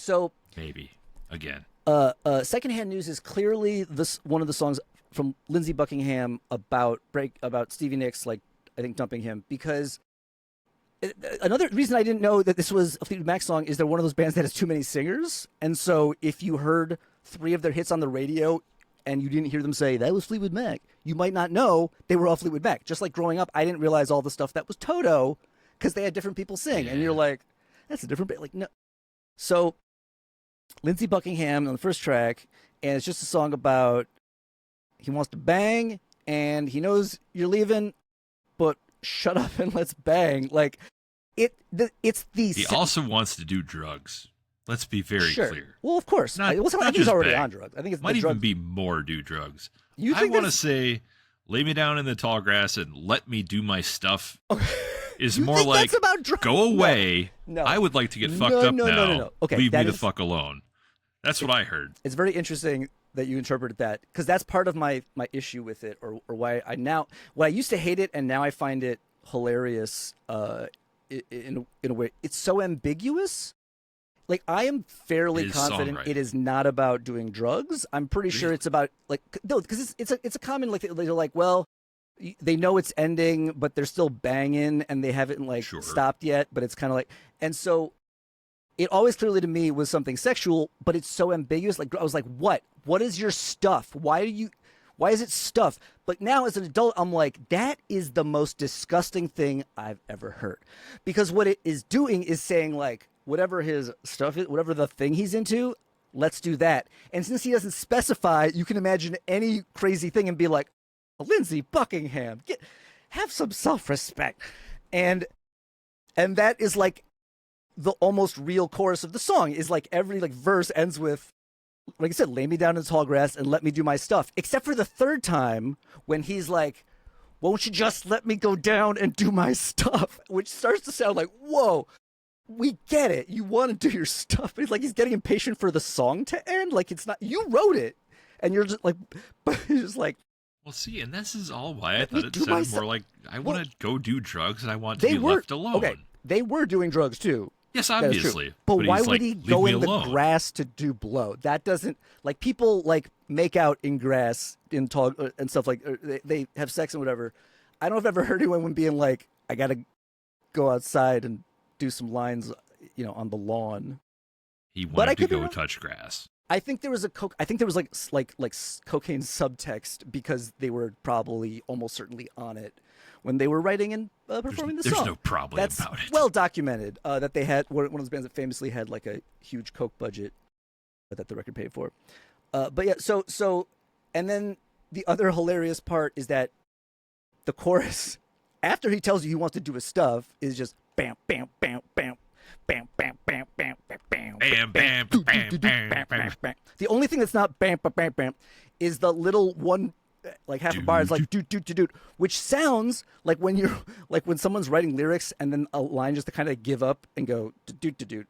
So Maybe again. Secondhand News is clearly this one of the songs from Lindsey Buckingham about Stevie Nicks, like I think dumping him, because another reason I didn't know that this was a Fleetwood Mac song is they're one of those bands that has too many singers, and so if you heard 3 of their hits on the radio and you didn't hear them say that was Fleetwood Mac, you might not know they were all Fleetwood Mac. Just like growing up, I didn't realize all the stuff that was Toto because they had different people sing, and you're like, that's a different band. Like no, so Lindsey Buckingham on the first track, and it's just a song about he wants to bang and he knows you're leaving, but shut up and let's bang. Like it's the. He also wants to do drugs. Let's be very clear. Well, of course. Not I think he's already on drugs. I think it's might even be more do drugs. You I think want to say, lay me down in the tall grass and let me do my stuff. Is more think like that's about drugs? Go away. No. I would like to get fucked up now. No. Okay, leave me the fuck alone. That's what I heard. It's very interesting that you interpreted that, because that's part of my issue with it, or why I used to hate it and now I find it hilarious. In a way, it's so ambiguous. Like I am fairly confident it is not about doing drugs. I'm pretty sure it's about because it's a common like they're like, well, they know it's ending, but they're still banging and they haven't stopped yet. But it's kind of like, and so it always clearly to me was something sexual, but it's so ambiguous. Like I was like, what is your stuff? Why is it stuff? But now as an adult, I'm like, that is the most disgusting thing I've ever heard, because what it is doing is saying like, whatever his stuff is, whatever the thing he's into, let's do that. And since he doesn't specify, you can imagine any crazy thing and be like, Lindsey Buckingham, have some self-respect. And that is like the almost real chorus of the song, is like every verse ends with, like I said, lay me down in the tall grass and let me do my stuff. Except for the third time when he's like, won't you just let me go down and do my stuff? Which starts to sound like, whoa, we get it. You want to do your stuff. But it's like he's getting impatient for the song to end. Like it's not, you wrote it. And you're just like, but it's just like. Well, see, and this is all why I thought it sounded more like, I want to go do drugs and I want to be left alone. Okay, they were doing drugs too. Yes, obviously. But why would he go in the grass to do blow? That doesn't, like, people like make out in grass in tall and stuff, like they have sex and whatever. I don't know if I've ever heard anyone being like, I gotta go outside and do some lines, on the lawn. He wanted to go touch grass. I think there was like cocaine subtext, because they were probably almost certainly on it when they were writing and performing the song. There's no problem That's about it. Well documented that they had one of those bands that famously had like a huge coke budget that the record paid for. But yeah, so and then the other hilarious part is that the chorus, after he tells you he wants to do his stuff, is just bam, bam, bam, bam, bam, bam, bam, bam, bam, bam, bam, bam, bam, bam. The only thing that's not bam, bam, bam, bam is the little one, like half a bar is like doot, doot, doot, doot, which sounds like when you're like when someone's writing lyrics and then a line just to kind of give up and go doot, doot, doot.